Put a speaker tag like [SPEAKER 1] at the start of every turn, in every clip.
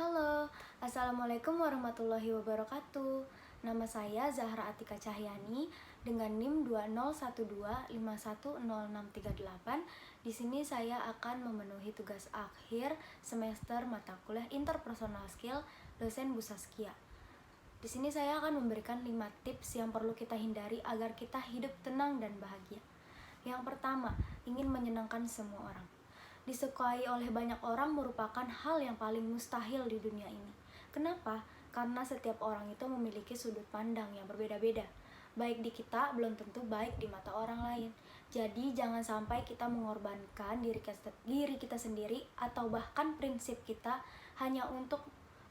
[SPEAKER 1] Halo, Assalamualaikum warahmatullahi wabarakatuh. Nama saya Zahra Atika Cahyani dengan NIM 2012510638. Di sini saya akan memenuhi tugas akhir semester mata kuliah Interpersonal Skill dosen Bu Saskia. Di sini saya akan memberikan 5 tips yang perlu kita hindari agar kita hidup tenang dan bahagia. Yang pertama, ingin menyenangkan semua orang. Disukai oleh banyak orang merupakan hal yang paling mustahil di dunia ini. Kenapa? Karena setiap orang itu memiliki sudut pandang yang berbeda-beda. Baik di kita belum tentu baik di mata orang lain. Jadi jangan sampai kita mengorbankan diri kita sendiri atau bahkan prinsip kita hanya untuk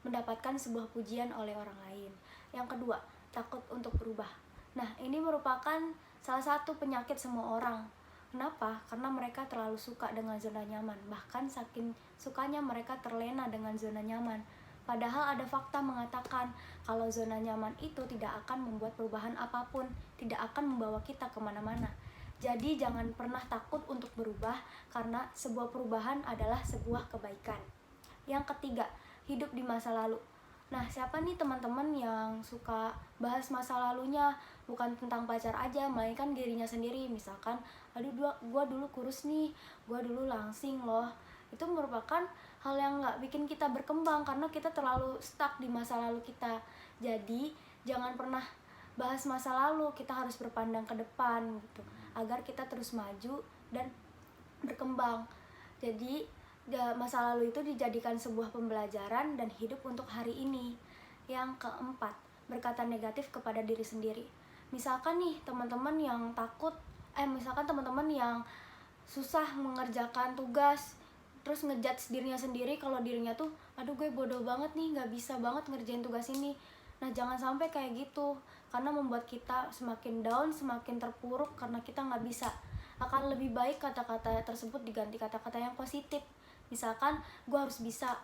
[SPEAKER 1] mendapatkan sebuah pujian oleh orang lain. Yang kedua, takut untuk berubah. Nah, ini merupakan salah satu penyakit semua orang. Kenapa? Karena mereka terlalu suka dengan zona nyaman. Bahkan saking sukanya mereka terlena dengan zona nyaman. Padahal ada fakta mengatakan kalau zona nyaman itu tidak akan membuat perubahan apapun, tidak akan membawa kita kemana-mana. Jadi jangan pernah takut untuk berubah karena sebuah perubahan adalah sebuah kebaikan. Yang ketiga, hidup di masa lalu. Nah, siapa nih teman-teman yang suka bahas masa lalunya, bukan tentang pacar aja, melainkan dirinya sendiri. Misalkan, aduh gua dulu kurus nih, gua dulu langsing loh. Itu merupakan hal yang gak bikin kita berkembang karena kita terlalu stuck di masa lalu kita. Jadi, jangan pernah bahas masa lalu, kita harus berpandang ke depan gitu, agar kita terus maju dan berkembang. Jadi, masa lalu itu dijadikan sebuah pembelajaran dan hidup untuk hari ini. Yang keempat, berkata negatif kepada diri sendiri. Misalkan nih teman-teman yang misalkan teman-teman yang susah mengerjakan tugas, terus ngejudge dirinya sendiri kalau dirinya tuh, aduh gue bodoh banget nih, gak bisa banget ngerjain tugas ini. Nah, jangan sampai kayak gitu, karena membuat kita semakin down, semakin terpuruk karena kita gak bisa. Akan lebih baik kata-kata tersebut diganti kata-kata yang positif. Misalkan, gue harus bisa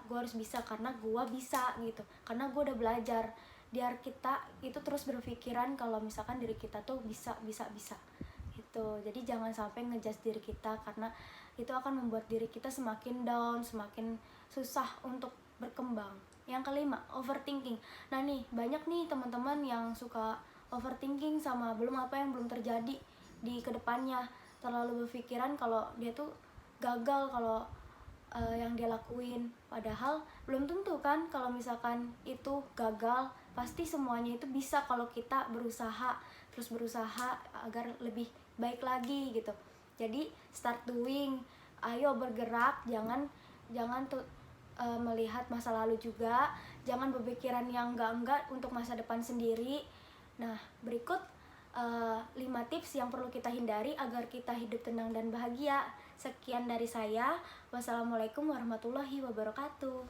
[SPEAKER 1] karena gue bisa gitu, karena gue udah belajar. Biar kita itu terus berpikiran kalau misalkan diri kita tuh bisa gitu. Jadi jangan sampai ngejudge diri kita karena itu akan membuat diri kita semakin down, semakin susah untuk berkembang. Yang kelima, overthinking. Nah nih, banyak nih teman-teman yang suka overthinking sama belum terjadi di kedepannya. Terlalu berpikiran kalau dia tuh gagal kalau yang dia lakuin. Padahal belum tentu kan kalau misalkan itu gagal, pasti semuanya itu bisa kalau kita terus berusaha agar lebih baik lagi gitu. Jadi start doing, ayo bergerak, jangan melihat masa lalu juga, jangan berpikiran yang enggak untuk masa depan sendiri. Nah, berikut 5 tips yang perlu kita hindari agar kita hidup tenang dan bahagia. Sekian dari saya. Wassalamualaikum warahmatullahi wabarakatuh.